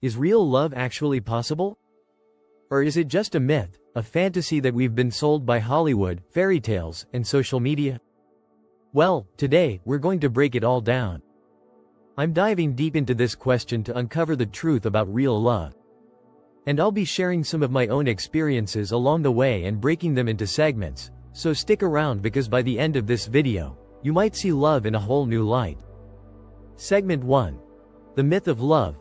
Is real love actually possible? Or is it just a myth, a fantasy that we've been sold by Hollywood, fairy tales, and social media? Well, today, we're going to break it all down. I'm diving deep into this question to uncover the truth about real love. And I'll be sharing some of my own experiences along the way and breaking them into segments, so stick around because by the end of this video, you might see love in a whole new light. Segment 1. The myth of love.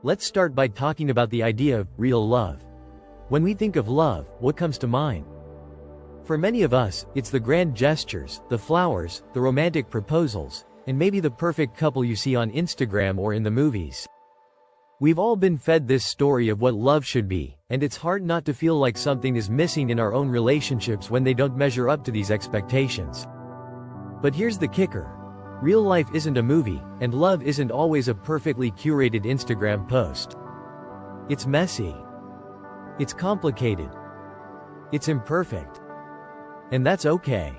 Let's start by talking about the idea of real love. When we think of love, what comes to mind? For many of us, it's the grand gestures, the flowers, the romantic proposals, and maybe the perfect couple you see on Instagram or in the movies. We've all been fed this story of what love should be, and it's hard not to feel like something is missing in our own relationships when they don't measure up to these expectations. But here's the kicker. Real life isn't a movie, and love isn't always a perfectly curated Instagram post. It's messy. It's complicated. It's imperfect. And that's okay.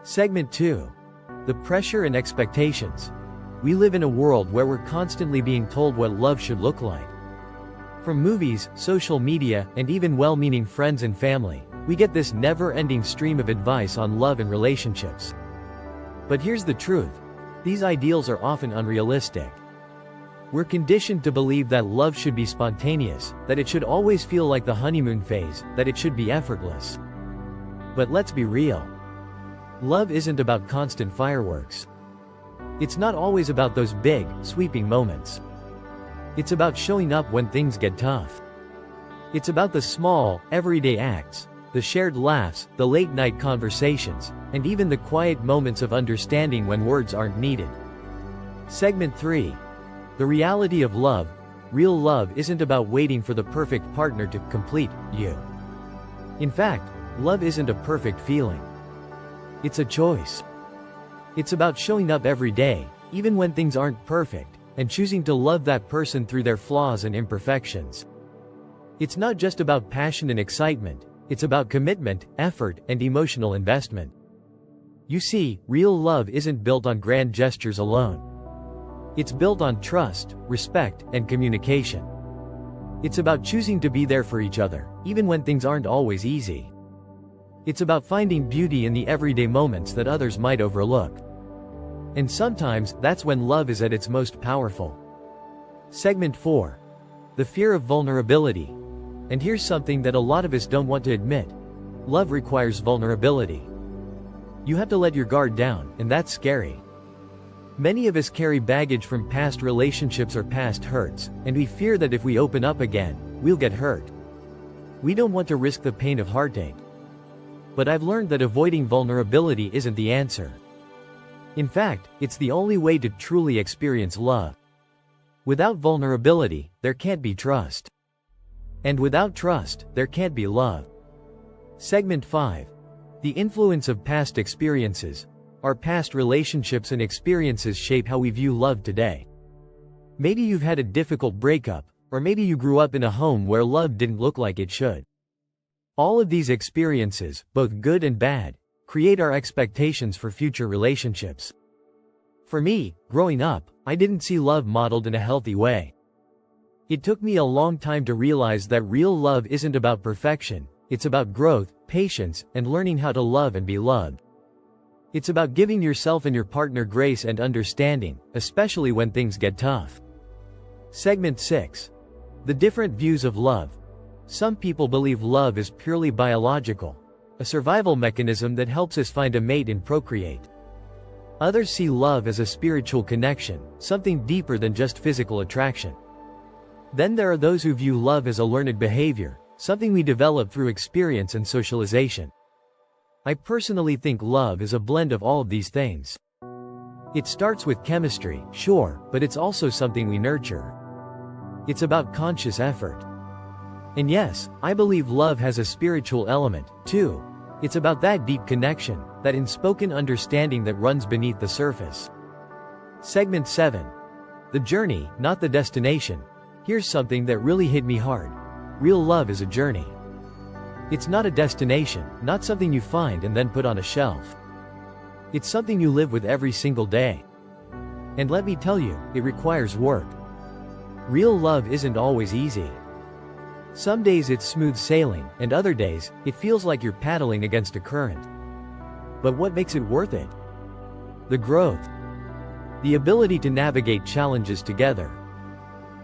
Segment 2. The pressure and expectations. We live in a world where we're constantly being told what love should look like. From movies, social media, and even well-meaning friends and family, we get this never-ending stream of advice on love and relationships. But here's the truth. These ideals are often unrealistic. We're conditioned to believe that love should be spontaneous, that it should always feel like the honeymoon phase, that it should be effortless. But let's be real. Love isn't about constant fireworks. It's not always about those big, sweeping moments. It's about showing up when things get tough. It's about the small, everyday acts, the shared laughs, the late-night conversations, and even the quiet moments of understanding when words aren't needed. Segment 3. The reality of love. Real love isn't about waiting for the perfect partner to complete you. In fact, love isn't a perfect feeling. It's a choice. It's about showing up every day, even when things aren't perfect, and choosing to love that person through their flaws and imperfections. It's not just about passion and excitement, it's about commitment, effort, and emotional investment. You see, real love isn't built on grand gestures alone. It's built on trust, respect, and communication. It's about choosing to be there for each other, even when things aren't always easy. It's about finding beauty in the everyday moments that others might overlook. And sometimes, that's when love is at its most powerful. Segment 4. The fear of vulnerability. And here's something that a lot of us don't want to admit. Love requires vulnerability. You have to let your guard down, and that's scary. Many of us carry baggage from past relationships or past hurts, and we fear that if we open up again, we'll get hurt. We don't want to risk the pain of heartache. But I've learned that avoiding vulnerability isn't the answer. In fact, it's the only way to truly experience love. Without vulnerability, there can't be trust. And without trust, there can't be love. Segment 5. The influence of past experiences. Our past relationships and experiences shape how we view love today. Maybe you've had a difficult breakup, or maybe you grew up in a home where love didn't look like it should. All of these experiences, both good and bad, create our expectations for future relationships. For me, growing up, I didn't see love modeled in a healthy way. It took me a long time to realize that real love isn't about perfection, it's about growth, patience, and learning how to love and be loved. It's about giving yourself and your partner grace and understanding, especially when things get tough. Segment 6. The different views of love. Some people believe love is purely biological, a survival mechanism that helps us find a mate and procreate. Others see love as a spiritual connection, something deeper than just physical attraction. Then there are those who view love as a learned behavior, something we develop through experience and socialization. I personally think love is a blend of all of these things. It starts with chemistry, sure, but it's also something we nurture. It's about conscious effort. And yes, I believe love has a spiritual element, too. It's about that deep connection, that unspoken understanding that runs beneath the surface. Segment 7. The journey, not the destination. Here's something that really hit me hard. Real love is a journey. It's not a destination, not something you find and then put on a shelf. It's something you live with every single day. And let me tell you, it requires work. Real love isn't always easy. Some days it's smooth sailing, and other days, it feels like you're paddling against a current. But what makes it worth it? The growth. The ability to navigate challenges together.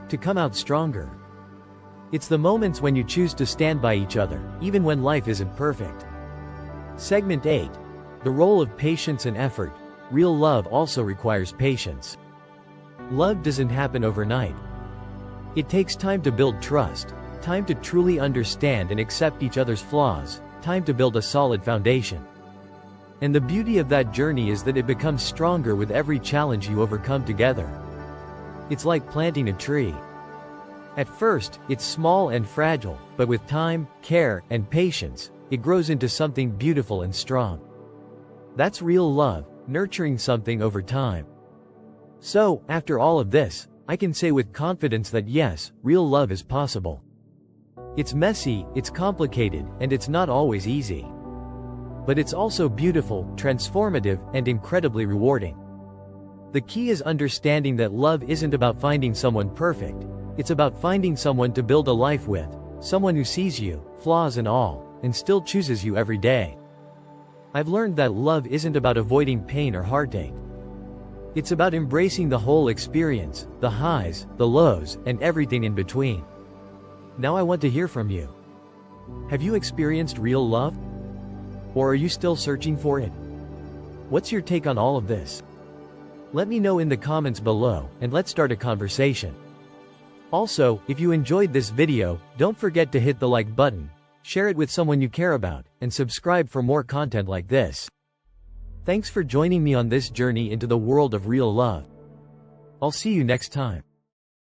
To come out stronger. It's the moments when you choose to stand by each other, even when life isn't perfect. Segment 8. The role of patience and effort. Real love also requires patience. Love doesn't happen overnight. It takes time to build trust, time to truly understand and accept each other's flaws, time to build a solid foundation. And the beauty of that journey is that it becomes stronger with every challenge you overcome together. It's like planting a tree. At first, it's small and fragile, but with time, care, and patience, it grows into something beautiful and strong. That's real love, nurturing something over time. So, after all of this, I can say with confidence that yes, real love is possible. It's messy, it's complicated, and it's not always easy. But it's also beautiful, transformative, and incredibly rewarding. The key is understanding that love isn't about finding someone perfect. It's about finding someone to build a life with, someone who sees you, flaws and all, and still chooses you every day. I've learned that love isn't about avoiding pain or heartache. It's about embracing the whole experience, the highs, the lows, and everything in between. Now I want to hear from you. Have you experienced real love? Or are you still searching for it? What's your take on all of this? Let me know in the comments below, and let's start a conversation. Also, if you enjoyed this video, don't forget to hit the like button, share it with someone you care about, and subscribe for more content like this. Thanks for joining me on this journey into the world of real love. I'll see you next time.